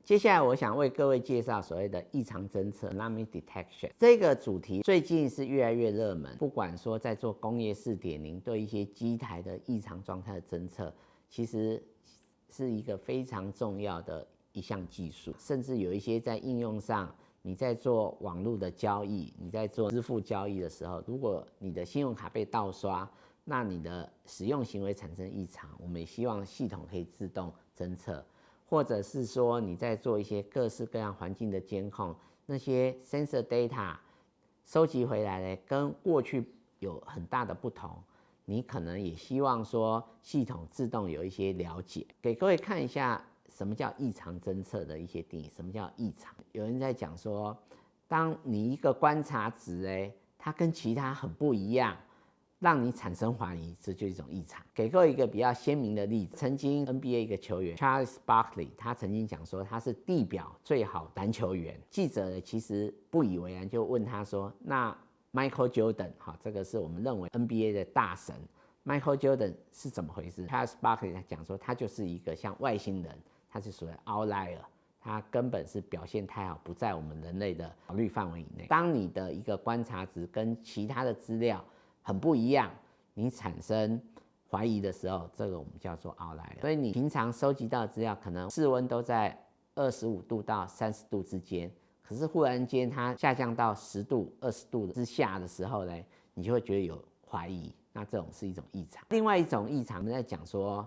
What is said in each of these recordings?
接下来我想为各位介绍所谓的异常侦测 （Anomaly Detection） 这个主题，最近是越来越热门。不管说在做工业4.0，对一些机台的异常状态的侦测，其实是一个非常重要的一项技术。甚至有一些在应用上，你在做网络的交易，你在做支付交易的时候，如果你的信用卡被盗刷，那你的使用行为产生异常，我们也希望系统可以自动侦测。或者是说你在做一些各式各样环境的监控，那些 sensor data 收集回来呢，跟过去有很大的不同，你可能也希望说系统自动有一些了解。给各位看一下什么叫异常侦测的一些定义。什么叫异常？有人在讲说，当你一个观察值它跟其他很不一样，让你产生怀疑，这就是一种异常。给各位一个比较鲜明的例子，曾经 NBA 一个球员 Charles Barkley， 他曾经讲说他是地表最好篮球员。记者呢其实不以为然，就问他说：“那 Michael Jordan， 这个是我们认为 NBA 的大神 ，Michael Jordan 是怎么回事 ？”Charles Barkley 他讲说，他就是一个像外星人，他是属于 outlier。它根本是表现太好，不在我们人类的考虑范围以内。当你的一个观察值跟其他的资料很不一样，你产生怀疑的时候，这个我们叫做 outlier。所以你平常收集到的资料，可能室温都在25度到30度之间，可是忽然间它下降到10度、20度之下的时候呢，你就会觉得有怀疑，那这种是一种异常。另外一种异常，我们在讲说，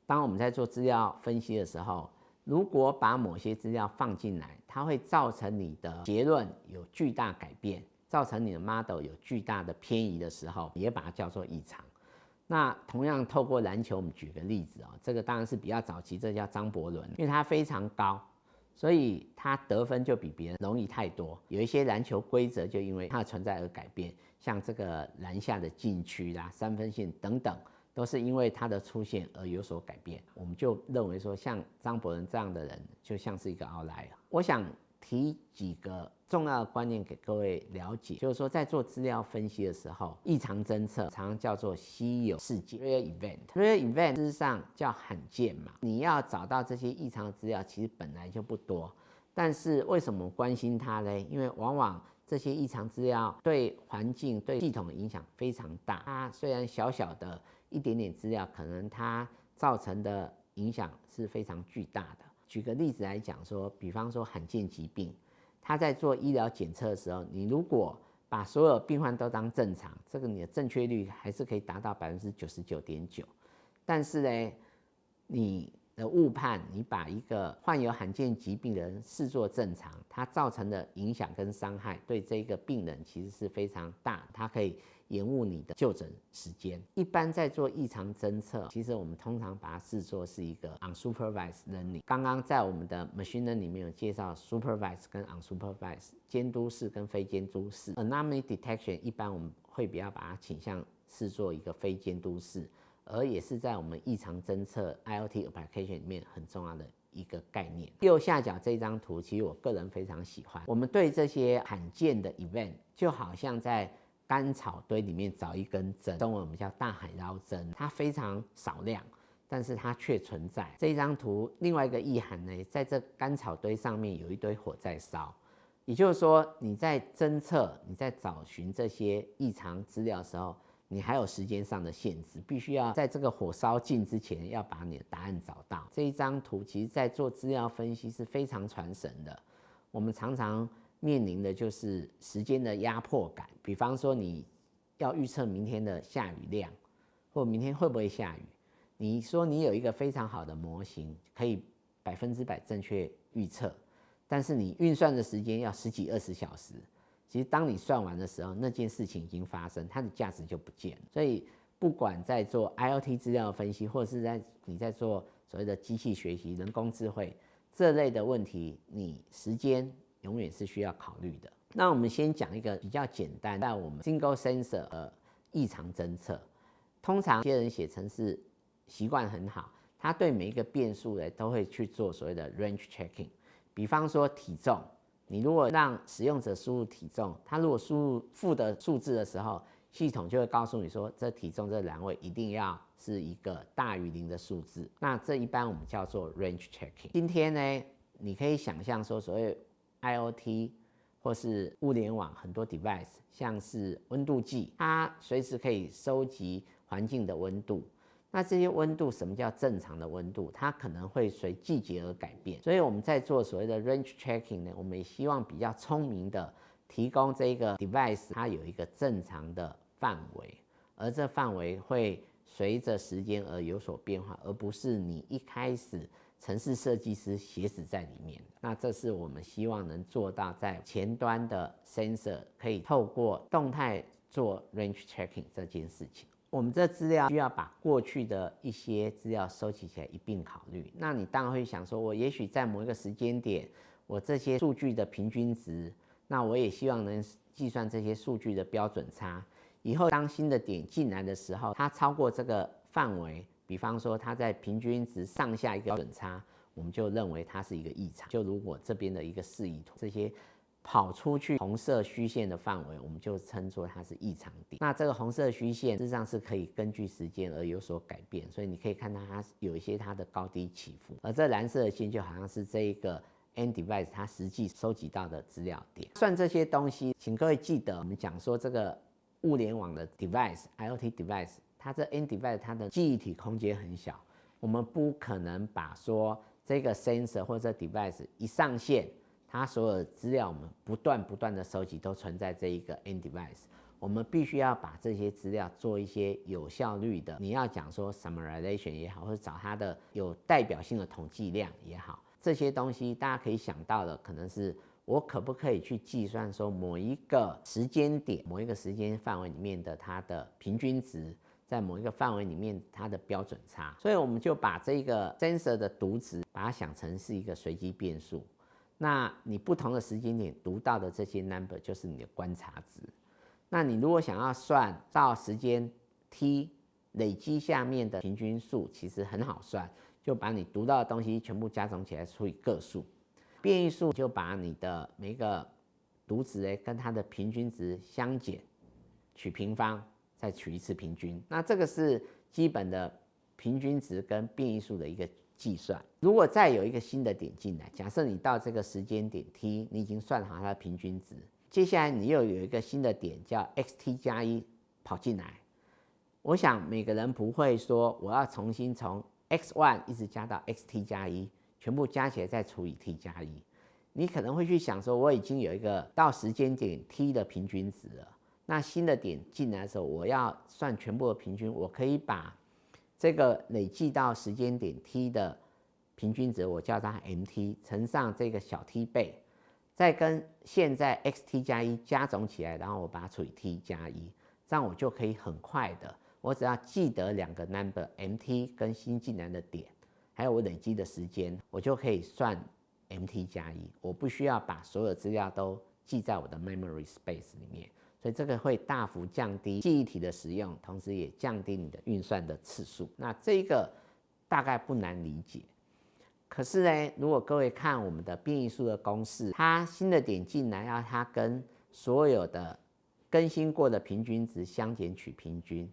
当我们在做资料分析的时候，如果把某些资料放进来，它会造成你的结论有巨大改变，造成你的 model 有巨大的偏移的时候，也把它叫做异常。那同样透过篮球，我们举个例子这个当然是比较早期，这叫张伯伦，因为他非常高，所以他得分就比别人容易太多。有一些篮球规则就因为它的存在而改变，像这个篮下的禁区啦、3分线等等，都是因为它的出现而有所改变。我们就认为说，像张伯伦这样的人，就像是一个 outlier。我想提几个重要的观念给各位了解，就是说在做资料分析的时候，异常侦测常常叫做稀有事件 （rare event）。rare event 事实上叫罕见嘛，你要找到这些异常的资料，其实本来就不多。但是为什么关心它呢？因为往往这些异常资料对环境、对系统的影响非常大。它虽然小小的一点点资料，可能它造成的影响是非常巨大的。举个例子来讲说，比方说罕见疾病，他在做医疗检测的时候，你如果把所有病患都当正常，这个你的正确率还是可以达到99.9%。但是呢，你的误判，你把一个患有罕见疾病的人视作正常，它造成的影响跟伤害对这个病人其实是非常大，它可以延误你的就诊时间。一般在做异常侦测，其实我们通常把它视作是一个 unsupervised learning。刚刚在我们的 machine learning 里面有介绍 supervised 跟 unsupervised， 监督式跟非监督式。anomaly detection 一般我们会比较把它倾向视作一个非监督式，而也是在我们异常侦测 IoT application 里面很重要的一个概念。右下角这张图，其实我个人非常喜欢。我们对这些罕见的 event， 就好像在干草堆里面找一根针，中文我们叫大海捞针，它非常少量，但是它却存在。这一张图另外一个意涵呢，在这干草堆上面有一堆火在烧，也就是说你在侦测、你在找寻这些异常资料的时候，你还有时间上的限制，必须要在这个火烧尽之前要把你的答案找到。这一张图其实在做资料分析是非常传神的。我们常常面临的就是时间的压迫感，比方说你要预测明天的下雨量，或明天会不会下雨。你说你有一个非常好的模型，可以100%正确预测，但是你运算的时间要10几20小时。其实当你算完的时候，那件事情已经发生，它的价值就不见了。所以不管在做 IoT 资料分析，或者是你在做所谓的机器学习、人工智慧这类的问题，你时间永远是需要考虑的。那我们先讲一个比较简单，但我们 single sensor 的异常侦测，通常有些人写程式习惯很好，他对每一个变数呢都会去做所谓的 range checking。比方说体重，你如果让使用者输入体重，他如果输入负的数字的时候，系统就会告诉你说，这体重这栏位一定要是一个大于0的数字。那这一般我们叫做 range checking。今天呢，你可以想象说，所谓 IoT 或是物联网很多 device， 像是温度计，它随时可以收集环境的温度。那这些温度，什么叫正常的温度？它可能会随季节而改变。所以我们在做所谓的 range checking 呢，我们也希望比较聪明的提供这个 device， 它有一个正常的范围，而这范围会随着时间而有所变化，而不是你一开始程式设计师写死在里面。那这是我们希望能做到，在前端的 sensor 可以透过动态做 range checking 这件事情。我们这资料需要把过去的一些资料收集起来一并考虑。那你当然会想说，我也许在某一个时间点，我这些数据的平均值，那我也希望能计算这些数据的标准差。以后当新的点进来的时候，它超过这个范围，比方说它在平均值上下一个标准差，我们就认为它是一个异常。就如果这边的一个示意图，这些跑出去红色虚线的范围，我们就称作它是异常点。那这个红色虚线事实上是可以根据时间而有所改变，所以你可以看到它有一些它的高低起伏。而这蓝色的线就好像是这一个 end device 它实际收集到的资料点。算这些东西，请各位记得，我们讲说这个物联网的 device、IoT device， 它这 end device 它的记忆体空间很小，我们不可能把说这个 sensor 或者 device 一上线，它所有的资料我们不断的收集，都存在这一个 end device。我们必须要把这些资料做一些有效率的，你要讲说 summarization 也好，或者找它的有代表性的统计量也好，这些东西大家可以想到的，可能是我可不可以去计算说某一个时间点、某一个时间范围里面的它的平均值，在某一个范围里面它的标准差。所以我们就把这个 sensor 的读值，把它想成是一个随机变数。那你不同的时间点读到的这些 number 就是你的观察值。那你如果想要算到时间 t 累积下面的平均数，其实很好算，就把你读到的东西全部加总起来除以个数。变异数就把你的每一个读值跟它的平均值相减，取平方，再取一次平均。那这个是基本的平均值跟变异数的一个计算。如果再有一个新的点进来，假设你到这个时间点 t， 你已经算好它的平均值，接下来你又有一个新的点叫 xt+1 跑进来，我想每个人不会说我要重新从 x1 一直加到 xt+1， 全部加起来再除以 t+1。你可能会去想说，我已经有一个到时间点 t 的平均值了，那新的点进来的时候，我要算全部的平均，我可以把这个累计到时间点 t 的平均值，我叫它 mt 乘上这个小 t 倍，再跟现在 xt+1 加总起来，然后我把它除以 t+1， 这样我就可以很快的，我只要记得两个 number mt 跟新进来的点，还有我累积的时间，我就可以算 mt+1， 我不需要把所有资料都记在我的 memory space 里面，所以这个会大幅降低记忆体的使用，同时也降低你的运算的次数。那这个大概不难理解。可是呢，如果各位看我们的变异数的公式，它新的点进来，要它跟所有的更新过的平均值相减取平均，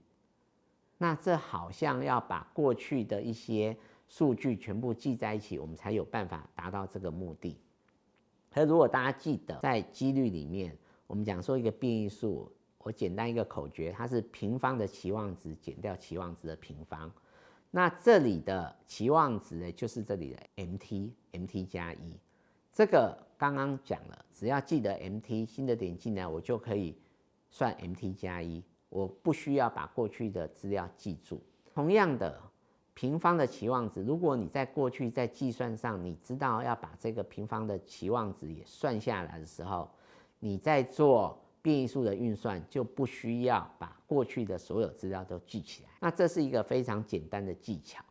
那这好像要把过去的一些数据全部记在一起，我们才有办法达到这个目的。可如果大家记得，在几率里面，我们讲说一个变异数，我简单一个口诀，它是平方的期望值减掉期望值的平方。那这里的期望值呢，就是这里的 mt+1。这个刚刚讲了，只要记得 mt， 新的点进来，我就可以算 mt+1， 我不需要把过去的资料记住。同样的，平方的期望值，如果你在过去在计算上，你知道要把这个平方的期望值也算下来的时候，你在做变异数的运算就不需要把过去的所有资料都记起来。那这是一个非常简单的技巧。